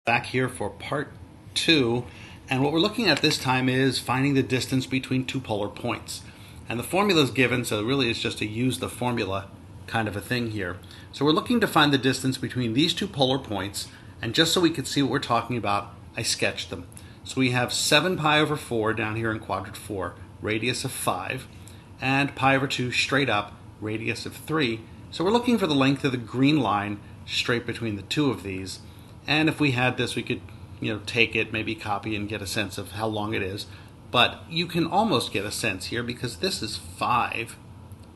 Back here for part 2, and what we're looking at this time is finding the distance between two polar points. And the formula is given, so really it's just to use the formula kind of a thing here. So we're looking to find the distance between these two polar points, and just so we could see what we're talking about, I sketched them. So we have 7 pi over 4 down here in quadrant 4, radius of 5, and pi over 2 straight up, radius of 3. So we're looking for the length of the green line straight between the two of these. And if we had this, we could, take it, maybe copy and get a sense of how long it is. But you can almost get a sense here because this is 5.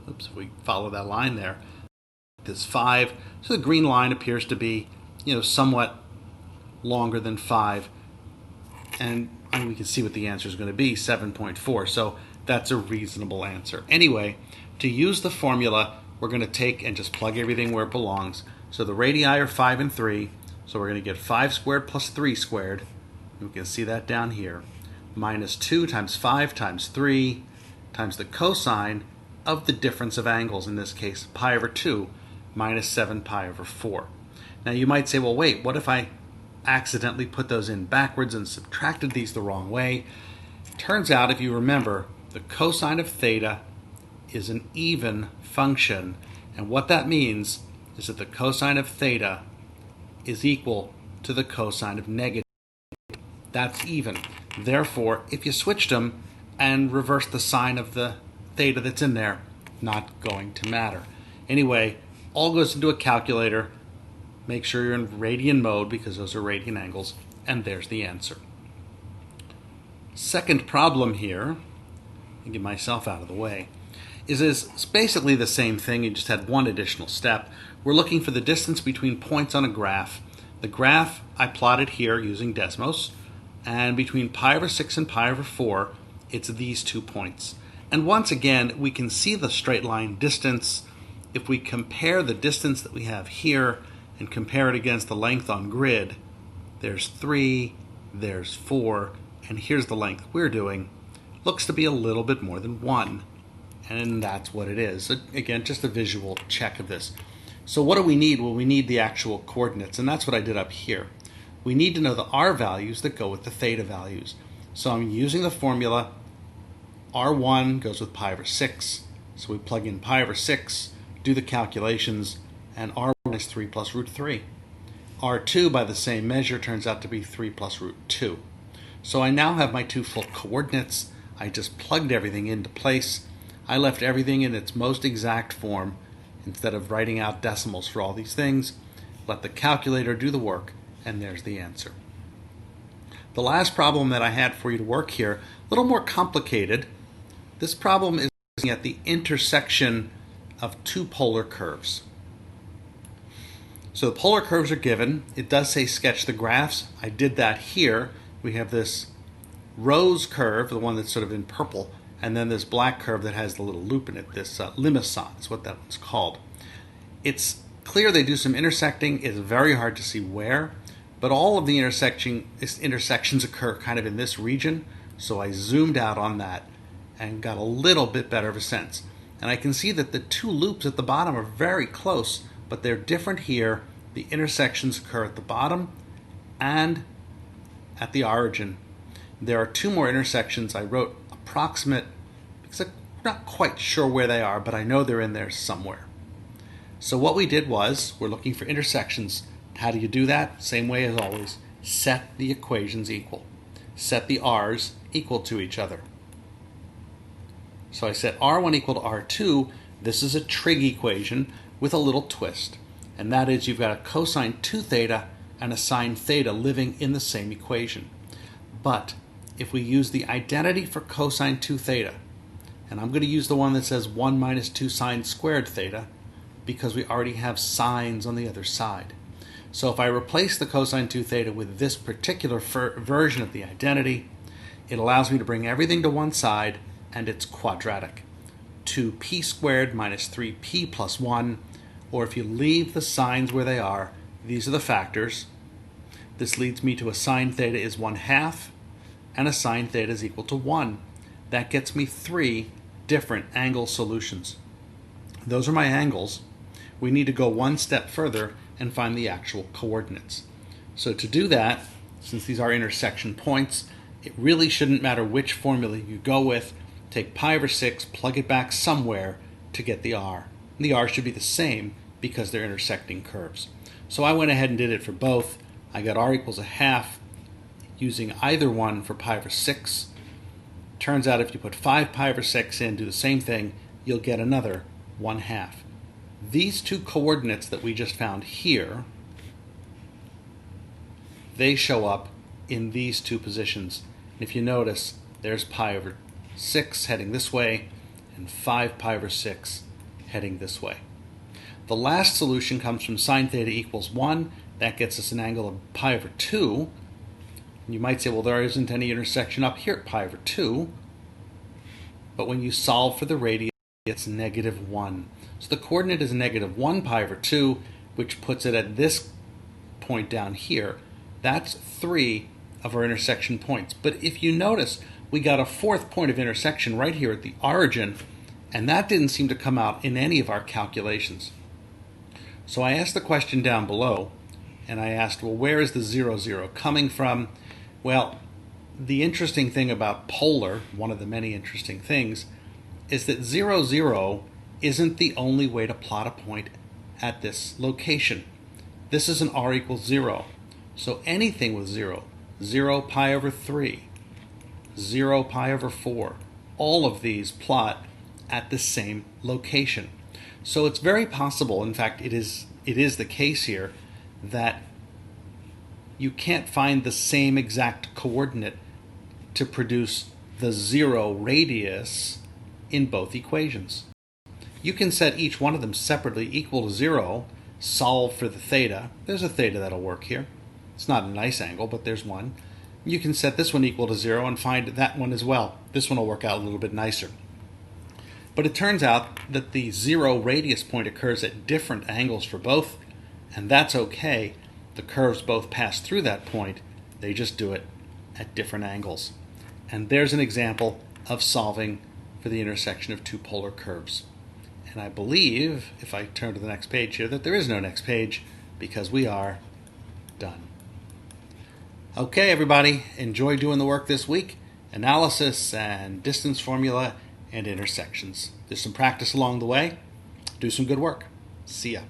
Oops, if we follow that line there. This is 5. So the green line appears to be, somewhat longer than 5. And we can see what the answer is going to be, 7.4. So that's a reasonable answer. Anyway, to use the formula, we're going to take and just plug everything where it belongs. So the radii are 5 and 3. So we're going to get 5 squared plus 3 squared. We can see that down here. Minus 2 times 5 times 3 times the cosine of the difference of angles, in this case pi over 2 minus 7 pi over 4. Now you might say, well, wait, what if I accidentally put those in backwards and subtracted these the wrong way? Turns out, if you remember, the cosine of theta is an even function. And what that means is that the cosine of theta is equal to the cosine of negative. That's even. Therefore, if you switched them and reversed the sign of the theta that's in there, not going to matter. Anyway, all goes into a calculator. Make sure you're in radian mode because those are radian angles, and there's the answer. Second problem here, I'll get myself out of the way, is it's basically the same thing. You just had one additional step. We're looking for the distance between points on a graph. The graph I plotted here using Desmos, and between pi over 6 and pi over 4, it's these 2 points. And once again, we can see the straight line distance. If we compare the distance that we have here and compare it against the length on grid, there's 3, there's 4, and here's the length we're doing. Looks to be a little bit more than 1. And that's what it is. So again, just a visual check of this. So what do we need? Well, we need the actual coordinates, and that's what I did up here. We need to know the r values that go with the theta values. So I'm using the formula. R1 goes with pi over 6. So we plug in pi over 6, do the calculations, and R1 is 3 plus root 3. R2, by the same measure, turns out to be 3 plus root 2. So I now have my two full coordinates. I just plugged everything into place. I left everything in its most exact form instead of writing out decimals for all these things. Let the calculator do the work, and there's the answer. The last problem that I had for you to work here, a little more complicated. This problem is looking at the intersection of two polar curves. So the polar curves are given. It does say sketch the graphs. I did that here. We have this rose curve, the one that's sort of in purple, and then this black curve that has the little loop in it, this limison is what that one's called. It's clear they do some intersecting. It's very hard to see where, but all of the intersections occur kind of in this region, so I zoomed out on that and got a little bit better of a sense. And I can see that the two loops at the bottom are very close, but they're different here. The intersections occur at the bottom and at the origin. There are 2 more intersections. I wrote approximate because I'm not quite sure where they are, but I know they're in there somewhere. So what we did was, we're looking for intersections. How do you do that? Same way as always. Set the equations equal. Set the r's equal to each other. So I set r1 equal to r2. This is a trig equation with a little twist. And that is, you've got a cosine 2 theta and a sine theta living in the same equation. But if we use the identity for cosine 2 theta, and I'm going to use the one that says 1 minus 2 sine squared theta because we already have sines on the other side. So if I replace the cosine 2 theta with this particular version of the identity, it allows me to bring everything to one side, and it's quadratic. 2p squared minus 3p plus 1, or if you leave the signs where they are, these are the factors. This leads me to a sine theta is 1/2, and a sine theta is equal to 1. That gets me 3 different angle solutions. Those are my angles. We need to go one step further and find the actual coordinates. So to do that, since these are intersection points, it really shouldn't matter which formula you go with. Take pi over 6, plug it back somewhere to get the r. And the r should be the same because they're intersecting curves. So I went ahead and did it for both. I got r equals a half using either one for pi over 6. Turns out if you put 5 pi over 6 in, do the same thing, you'll get another 1/2. These two coordinates that we just found here, they show up in these two positions. And if you notice, there's pi over 6 heading this way and 5 pi over 6 heading this way. The last solution comes from sine theta equals 1. That gets us an angle of pi over 2. And you might say, well, there isn't any intersection up here at pi over 2. But when you solve for the radius, it's -1. So the coordinate is -1 pi over 2, which puts it at this point down here. That's 3 of our intersection points. But if you notice, we got a fourth point of intersection right here at the origin, and that didn't seem to come out in any of our calculations. So I asked the question down below, and I asked, well, where is the 0, 0 coming from? Well, the interesting thing about polar, one of the many interesting things, is that 0, 0 isn't the only way to plot a point at this location. This is an r equals 0. So anything with 0, 0 pi over 3, 0 pi over 4, all of these plot at the same location. So it's very possible, in fact it is the case here, that you can't find the same exact coordinate to produce the 0 radius in both equations. You can set each one of them separately equal to 0, solve for the theta. There's a theta that'll work here. It's not a nice angle, but there's one. You can set this one equal to 0 and find that one as well. This one will work out a little bit nicer. But it turns out that the 0 radius point occurs at different angles for both, and that's okay. The curves both pass through that point. They just do it at different angles. And there's an example of solving for the intersection of two polar curves. And I believe, if I turn to the next page here, that there is no next page because we are done. Okay, everybody, enjoy doing the work this week. Analysis and distance formula and intersections. There's some practice along the way. Do some good work. See ya.